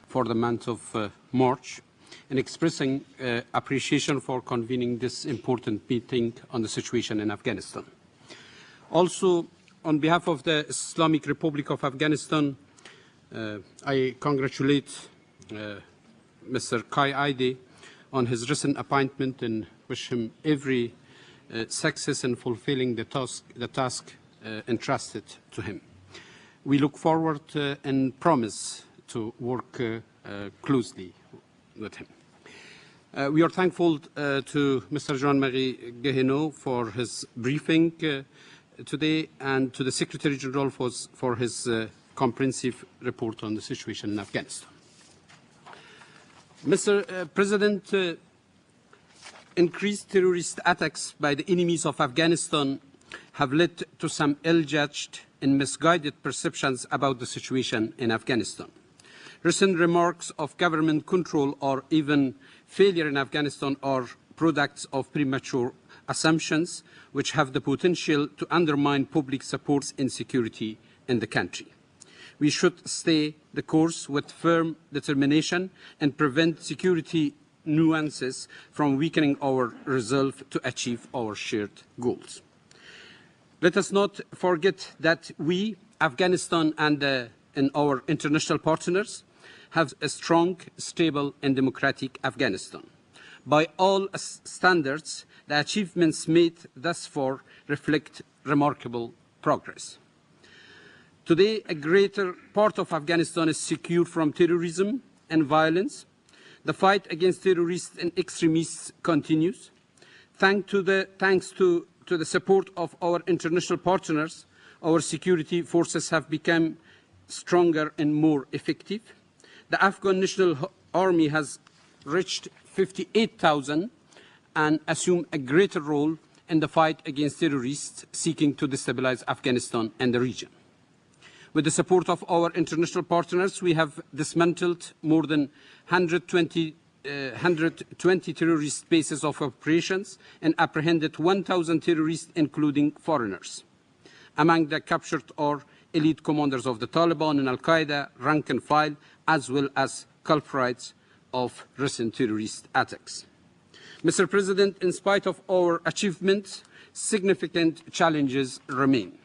for the month of March and expressing appreciation for convening this important meeting on the situation in Afghanistan. Also, on behalf of the Islamic Republic of Afghanistan, I congratulate Mr. Kai Aide on his recent appointment and wish him every success in fulfilling the task entrusted to him. We look forward and promise to work closely with him. We are thankful to Mr. Jean-Marie Guéhenno for his briefing today and to the Secretary General for his comprehensive report on the situation in Afghanistan. Mr. President, increased terrorist attacks by the enemies of Afghanistan have led to some ill-judged and misguided perceptions about the situation in Afghanistan. Recent remarks of government control or even failure in Afghanistan are products of premature assumptions which have the potential to undermine public support and security in the country. We should stay the course with firm determination and prevent security nuances from weakening our resolve to achieve our shared goals. Let us not forget that we, Afghanistan and our international partners, have a strong, stable and democratic Afghanistan. By all standards, the achievements made thus far reflect remarkable progress. Today, a greater part of Afghanistan is secure from terrorism and violence. The fight against terrorists and extremists continues. Thanks to the support of our international partners, our security forces have become stronger and more effective. The Afghan National Army has reached 58,000 and assumed a greater role in the fight against terrorists seeking to destabilize Afghanistan and the region. With the support of our international partners, we have dismantled more than 120 terrorist bases of operations and apprehended 1,000 terrorists, including foreigners. Among the captured are elite commanders of the Taliban and Al-Qaeda, rank and file, as well as culprits of recent terrorist attacks. Mr. President, in spite of our achievements, significant challenges remain.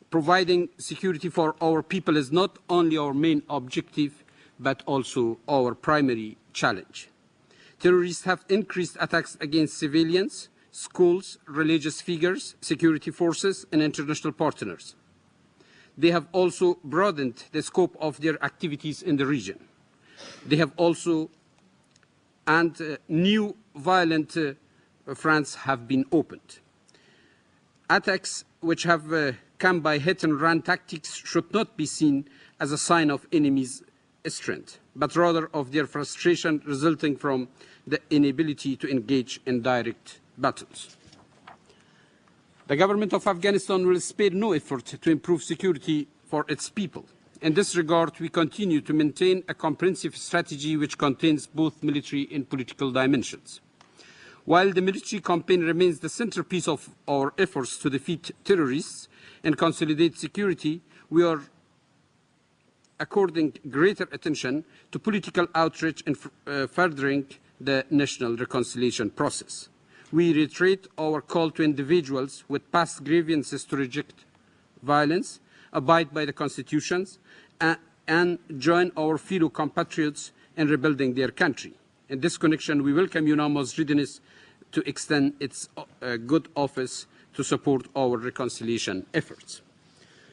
Providing security for our people is not only our main objective, but also our primary challenge. Terrorists have increased attacks against civilians, schools, religious figures, security forces, and international partners. They have also broadened the scope of their activities in the region. They have also, and new violent fronts have been opened. Attacks which have come by hit-and-run tactics should not be seen as a sign of enemies' strength, but rather of their frustration resulting from the inability to engage in direct battles. The government of Afghanistan will spare no effort to improve security for its people. In this regard, we continue to maintain a comprehensive strategy which contains both military and political dimensions. While the military campaign remains the centerpiece of our efforts to defeat terrorists and consolidate security, we are according greater attention to political outreach and furthering the national reconciliation process. We reiterate our call to individuals with past grievances to reject violence, abide by the constitutions, and join our fellow compatriots in rebuilding their country. In this connection, we welcome UNAMO's readiness to extend its good office to support our reconciliation efforts.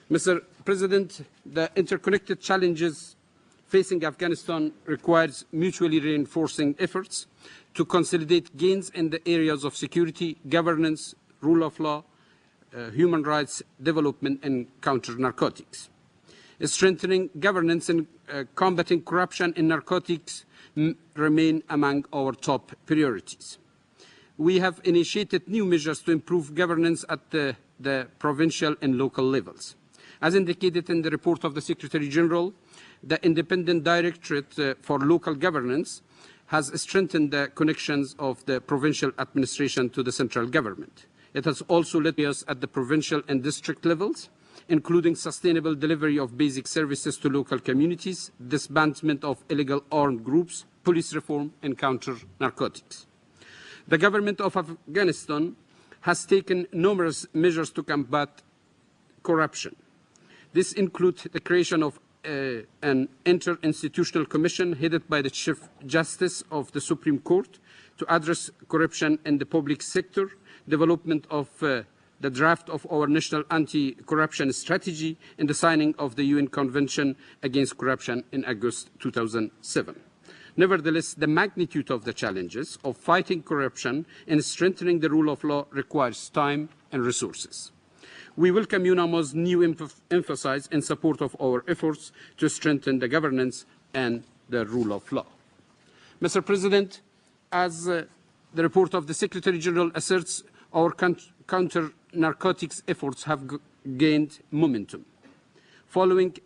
Mr. President, the interconnected challenges facing Afghanistan requires mutually reinforcing efforts to consolidate gains in the areas of security, governance, rule of law, human rights, development, and counter-narcotics. Strengthening governance and combating corruption and narcotics remain among our top priorities. We have initiated new measures to improve governance at the provincial and local levels. As indicated in the report of the Secretary General, the Independent Directorate for Local Governance has strengthened the connections of the provincial administration to the central government. It has also led us at the provincial and district levels including sustainable delivery of basic services to local communities, disbandment of illegal armed groups, police reform, and counter-narcotics. The government of Afghanistan has taken numerous measures to combat corruption. This includes the creation of an interinstitutional commission headed by the Chief Justice of the Supreme Court to address corruption in the public sector, development of the draft of our national anti-corruption strategy, and the signing of the UN Convention Against Corruption in August 2007. Nevertheless, the magnitude of the challenges of fighting corruption and strengthening the rule of law requires time and resources. We welcome UNAMO's new emphasis in support of our efforts to strengthen the governance and the rule of law. Mr. President, as the report of the Secretary General asserts, our counter-narcotics efforts have gained momentum. Following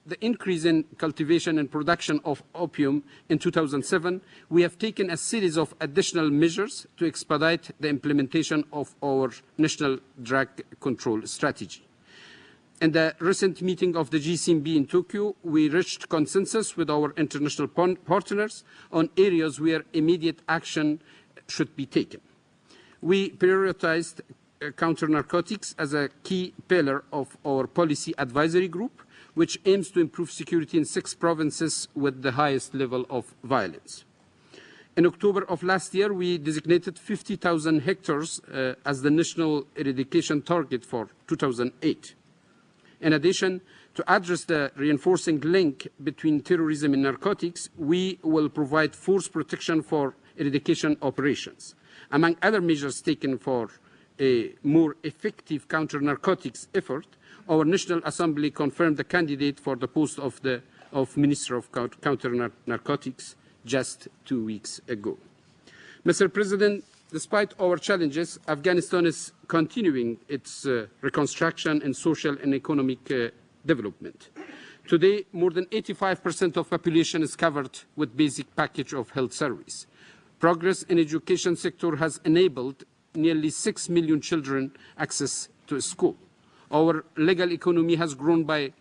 the increase in cultivation and production of opium in 2007, we have taken a series of additional measures to expedite the implementation of our national drug control strategy. In the recent meeting of the GCMB in Tokyo, we reached consensus with our international partners on areas where immediate action should be taken. We prioritized counter-narcotics as a key pillar of our policy advisory group, which aims to improve security in 6 provinces with the highest level of violence. In October of last year, we designated 50,000 hectares as the national eradication target for 2008. In addition, to address the reinforcing link between terrorism and narcotics, we will provide force protection for eradication operations. Among other measures taken for a more effective counter-narcotics effort, our National Assembly confirmed the candidate for the post of Minister of Counter-Narcotics just 2 weeks ago. Mr. President, despite our challenges, Afghanistan is continuing its reconstruction and social and economic development. Today, more than 85% of the population is covered with basic package of health service. Progress in the education sector has enabled nearly 6 million children access to school. Our legal economy has grown by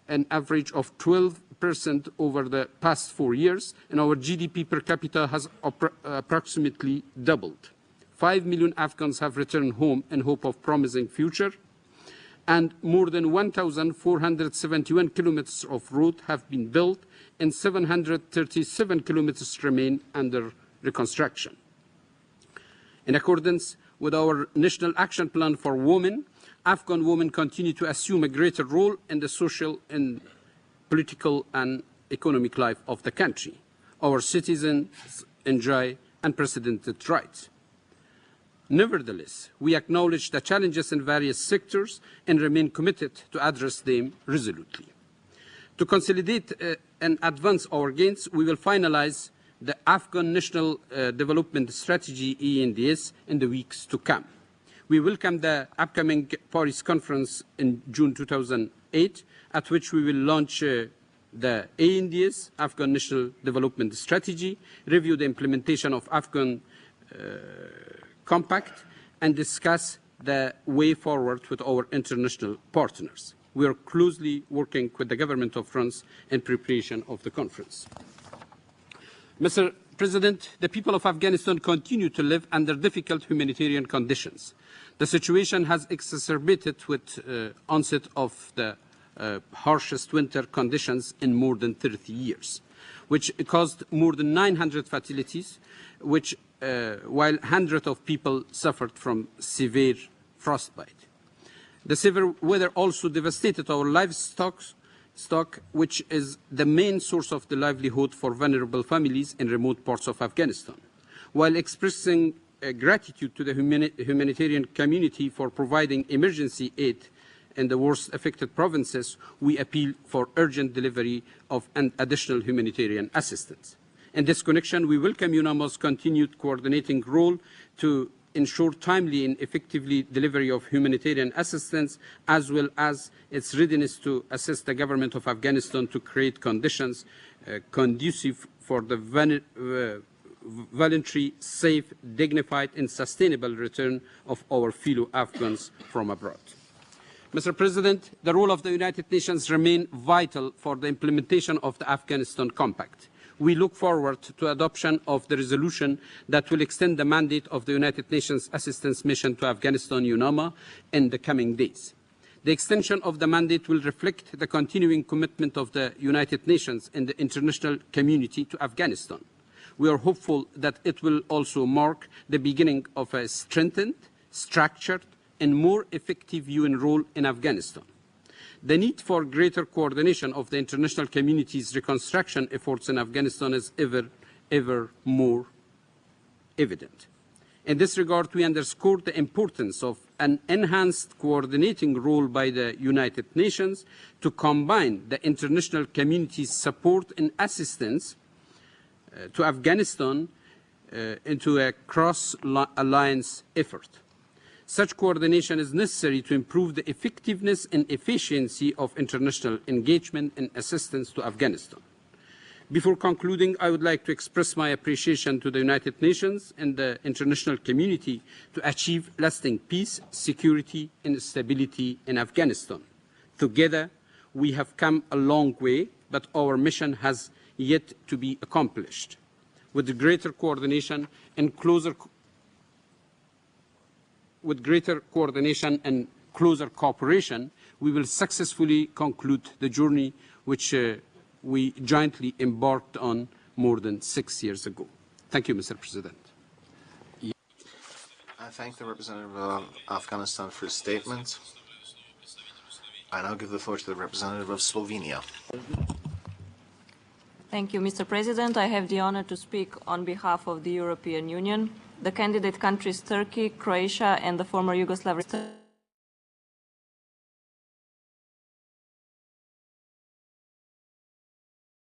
an average of 12% over the past 4 years, and our GDP per capita has approximately doubled. 5 million Afghans have returned home in hope of promising future, and more than 1,471 kilometers of road have been built, and 737 kilometers remain under reconstruction. In accordance with our National Action Plan for Women, Afghan women continue to assume a greater role in the social and political and economic life of the country. Our citizens enjoy unprecedented rights. Nevertheless, we acknowledge the challenges in various sectors and remain committed to address them resolutely. To consolidate and advance our gains, we will finalize the Afghan National Development Strategy, ENDS, in the weeks to come. We welcome the upcoming Paris conference in June 2008, at which we will launch the ANDS, Afghan National Development Strategy, review the implementation of Afghan Compact, and discuss the way forward with our international partners. We are closely working with the government of France in preparation of the conference. Mr. President, the people of Afghanistan continue to live under difficult humanitarian conditions. The situation has exacerbated with onset of the harshest winter conditions in more than 30 years, which caused more than 900 fatalities, while hundreds of people suffered from severe frostbite. The severe weather also devastated our livestock, which is the main source of the livelihood for vulnerable families in remote parts of Afghanistan. While expressing gratitude to the humanitarian community for providing emergency aid in the worst affected provinces, we appeal for urgent delivery of an additional humanitarian assistance. In this connection, we welcome UNAMO's continued coordinating role to ensure timely and effectively delivery of humanitarian assistance, as well as its readiness to assist the government of Afghanistan to create conditions conducive for the voluntary, safe, dignified, and sustainable return of our fellow Afghans from abroad. Mr. President, the role of the United Nations remains vital for the implementation of the Afghanistan Compact. We look forward to adoption of the resolution that will extend the mandate of the United Nations Assistance Mission to Afghanistan, UNAMA, in the coming days. The extension of the mandate will reflect the continuing commitment of the United Nations and the international community to Afghanistan. We are hopeful that it will also mark the beginning of a strengthened, structured, and more effective UN role in Afghanistan. The need for greater coordination of the international community's reconstruction efforts in Afghanistan is ever more evident. In this regard, we underscore the importance of an enhanced coordinating role by the United Nations to combine the international community's support and assistance to Afghanistan into a cross-alliance effort. Such coordination is necessary to improve the effectiveness and efficiency of international engagement and assistance to Afghanistan. Before concluding, I would like to express my appreciation to the United Nations and the international community to achieve lasting peace, security, and stability in Afghanistan. Together, we have come a long way, but our mission has yet to be accomplished. With greater coordination and closer cooperation, we will successfully conclude the journey which we jointly embarked on more than 6 years ago. Thank you, Mr. President. I thank the representative of Afghanistan for his statement. I now give the floor to the representative of Slovenia. Thank you, Mr. President. I have the honor to speak on behalf of the European Union. The candidate countries Turkey, Croatia, and the former Yugoslav